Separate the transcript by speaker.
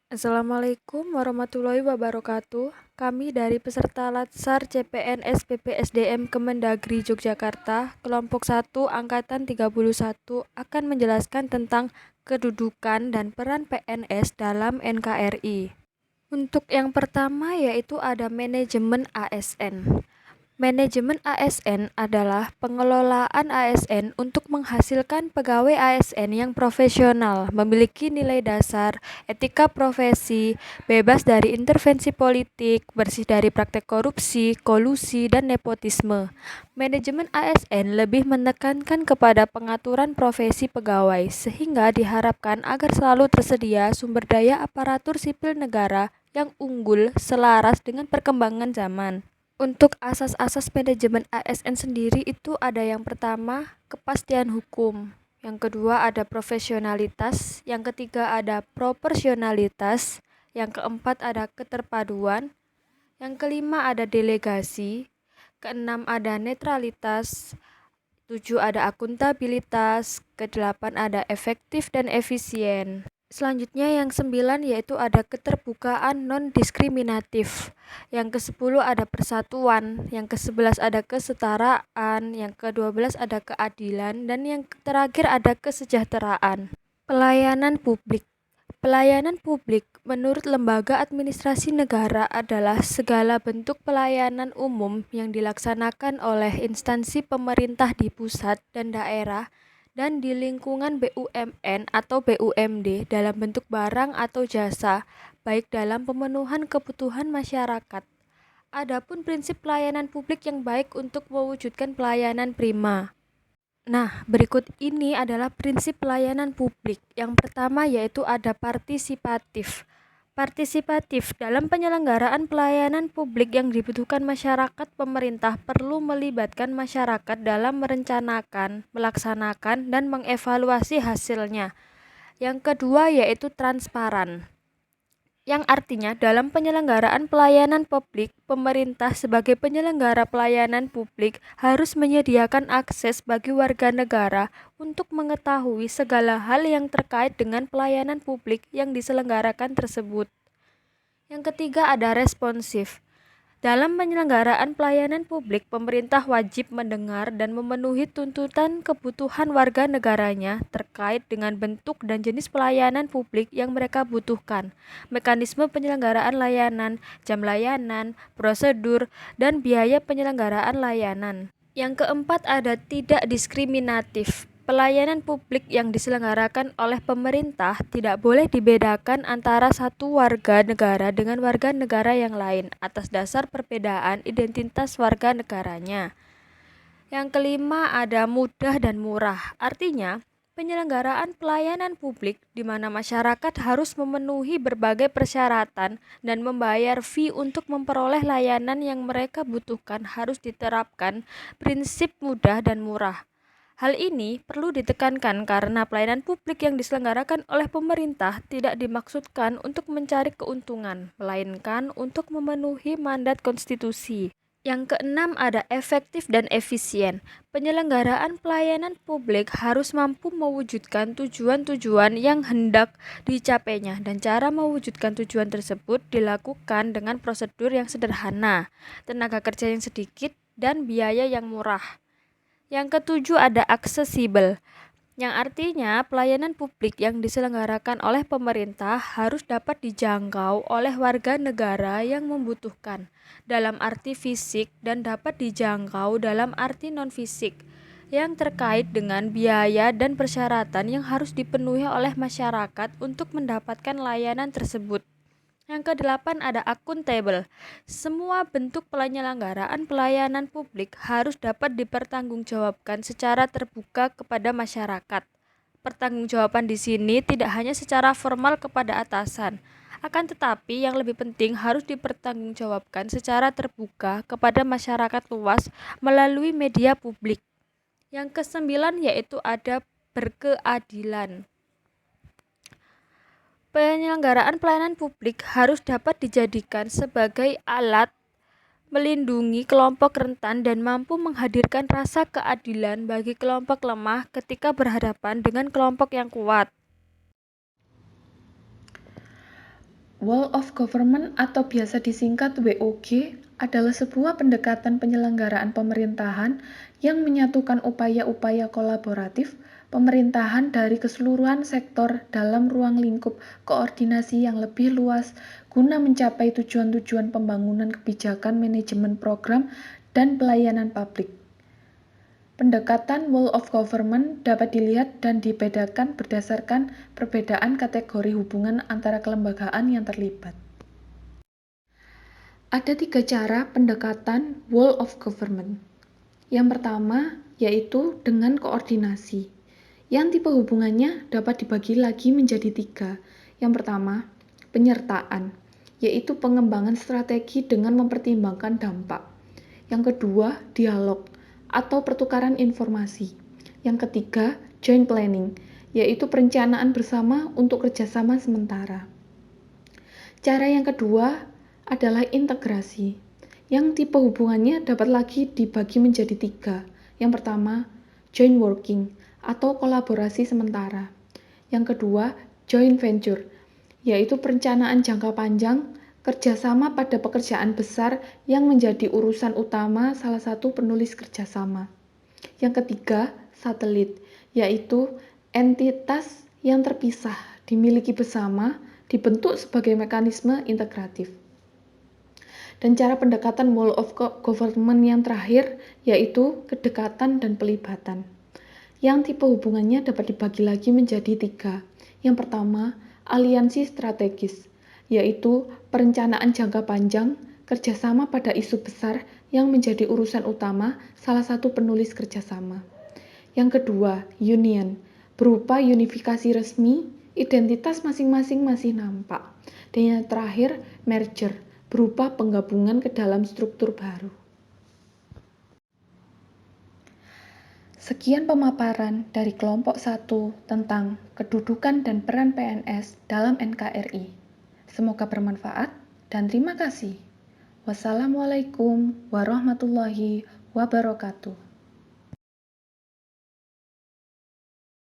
Speaker 1: Assalamualaikum warahmatullahi wabarakatuh. Kami dari peserta Latsar CPNS PPSDM Kemendagri Yogyakarta, kelompok 1 angkatan 31 akan menjelaskan tentang kedudukan dan peran PNS dalam NKRI. Untuk yang pertama yaitu ada manajemen ASN. Manajemen ASN adalah pengelolaan ASN untuk menghasilkan pegawai ASN yang profesional, memiliki nilai dasar, etika profesi, bebas dari intervensi politik, bersih dari praktek korupsi, kolusi, dan nepotisme. Manajemen ASN lebih menekankan kepada pengaturan profesi pegawai, sehingga diharapkan agar selalu tersedia sumber daya aparatur sipil negara yang unggul selaras dengan perkembangan zaman. Untuk asas-asas manajemen ASN sendiri itu ada yang pertama, kepastian hukum. Yang kedua ada profesionalitas, yang ketiga ada proporsionalitas, yang keempat ada keterpaduan, yang kelima ada delegasi, keenam ada netralitas, tujuh ada akuntabilitas, kedelapan ada efektif dan efisien. Selanjutnya yang 9 yaitu ada keterbukaan non-diskriminatif. Yang ke-10 ada persatuan, yang ke-11 ada kesetaraan, yang ke-12 ada keadilan, dan yang terakhir ada kesejahteraan. Pelayanan publik. Pelayanan publik menurut Lembaga Administrasi Negara adalah segala bentuk pelayanan umum yang dilaksanakan oleh instansi pemerintah di pusat dan daerah dan di lingkungan BUMN atau BUMD dalam bentuk barang atau jasa, baik dalam pemenuhan kebutuhan masyarakat. Adapun prinsip pelayanan publik yang baik untuk mewujudkan pelayanan prima. Nah, berikut ini adalah prinsip pelayanan publik. Yang pertama yaitu ada partisipatif. Partisipatif dalam penyelenggaraan pelayanan publik yang dibutuhkan masyarakat, pemerintah perlu melibatkan masyarakat dalam merencanakan, melaksanakan, dan mengevaluasi hasilnya. Yang kedua yaitu transparan, yang artinya dalam penyelenggaraan pelayanan publik, pemerintah sebagai penyelenggara pelayanan publik harus menyediakan akses bagi warga negara untuk mengetahui segala hal yang terkait dengan pelayanan publik yang diselenggarakan tersebut. Yang ketiga ada responsif. Dalam penyelenggaraan pelayanan publik, pemerintah wajib mendengar dan memenuhi tuntutan kebutuhan warga negaranya terkait dengan bentuk dan jenis pelayanan publik yang mereka butuhkan, mekanisme penyelenggaraan layanan, jam layanan, prosedur, dan biaya penyelenggaraan layanan. Yang keempat ada tidak diskriminatif. Pelayanan publik yang diselenggarakan oleh pemerintah tidak boleh dibedakan antara satu warga negara dengan warga negara yang lain atas dasar perbedaan identitas warga negaranya. Yang kelima ada mudah dan murah. Artinya, penyelenggaraan pelayanan publik di mana masyarakat harus memenuhi berbagai persyaratan dan membayar fee untuk memperoleh layanan yang mereka butuhkan harus diterapkan prinsip mudah dan murah. Hal ini perlu ditekankan karena pelayanan publik yang diselenggarakan oleh pemerintah tidak dimaksudkan untuk mencari keuntungan, melainkan untuk memenuhi mandat konstitusi. Yang keenam ada efektif dan efisien. Penyelenggaraan pelayanan publik harus mampu mewujudkan tujuan-tujuan yang hendak dicapainya dan cara mewujudkan tujuan tersebut dilakukan dengan prosedur yang sederhana, tenaga kerja yang sedikit, dan biaya yang murah. Yang ketujuh ada aksesibel, yang artinya pelayanan publik yang diselenggarakan oleh pemerintah harus dapat dijangkau oleh warga negara yang membutuhkan dalam arti fisik dan dapat dijangkau dalam arti non-fisik yang terkait dengan biaya dan persyaratan yang harus dipenuhi oleh masyarakat untuk mendapatkan layanan tersebut. Yang kedelapan ada akuntabel. Semua bentuk penyelenggaraan pelayanan publik harus dapat dipertanggungjawabkan secara terbuka kepada masyarakat. Pertanggungjawaban di sini tidak hanya secara formal kepada atasan, akan tetapi yang lebih penting harus dipertanggungjawabkan secara terbuka kepada masyarakat luas melalui media publik. Yang kesembilan yaitu ada berkeadilan. Penyelenggaraan pelayanan publik harus dapat dijadikan sebagai alat melindungi kelompok rentan dan mampu menghadirkan rasa keadilan bagi kelompok lemah ketika berhadapan dengan kelompok yang kuat.
Speaker 2: Whole of Government atau biasa disingkat WOG adalah sebuah pendekatan penyelenggaraan pemerintahan yang menyatukan upaya-upaya kolaboratif pemerintahan dari keseluruhan sektor dalam ruang lingkup koordinasi yang lebih luas guna mencapai tujuan-tujuan pembangunan kebijakan manajemen program dan pelayanan publik. Pendekatan Whole of Government dapat dilihat dan dibedakan berdasarkan perbedaan kategori hubungan antara kelembagaan yang terlibat. Ada 3 cara pendekatan Whole of Government. Yang pertama yaitu dengan koordinasi. Yang tipe hubungannya dapat dibagi lagi menjadi 3. Yang pertama, penyertaan, yaitu pengembangan strategi dengan mempertimbangkan dampak. Yang kedua, dialog atau pertukaran informasi. Yang ketiga, joint planning, yaitu perencanaan bersama untuk kerjasama sementara. Cara yang kedua adalah integrasi, yang tipe hubungannya dapat lagi dibagi menjadi 3. Yang pertama, joint working atau kolaborasi sementara. Yang kedua, joint venture, yaitu perencanaan jangka panjang, kerjasama pada pekerjaan besar yang menjadi urusan utama salah satu penulis kerjasama. Yang ketiga, satelit, yaitu entitas yang terpisah, dimiliki bersama, dibentuk sebagai mekanisme integratif. Dan cara pendekatan Whole of Government yang terakhir, yaitu kedekatan dan pelibatan. Yang tipe hubungannya dapat dibagi lagi menjadi 3. Yang pertama, aliansi strategis, yaitu perencanaan jangka panjang, kerjasama pada isu besar yang menjadi urusan utama salah satu penulis kerjasama. Yang kedua, union, berupa unifikasi resmi, identitas masing-masing masih nampak. Dan yang terakhir, merger, berupa penggabungan ke dalam struktur baru. Sekian pemaparan dari kelompok 1 tentang kedudukan dan peran PNS dalam NKRI. Semoga bermanfaat dan terima kasih. Wassalamualaikum warahmatullahi wabarakatuh.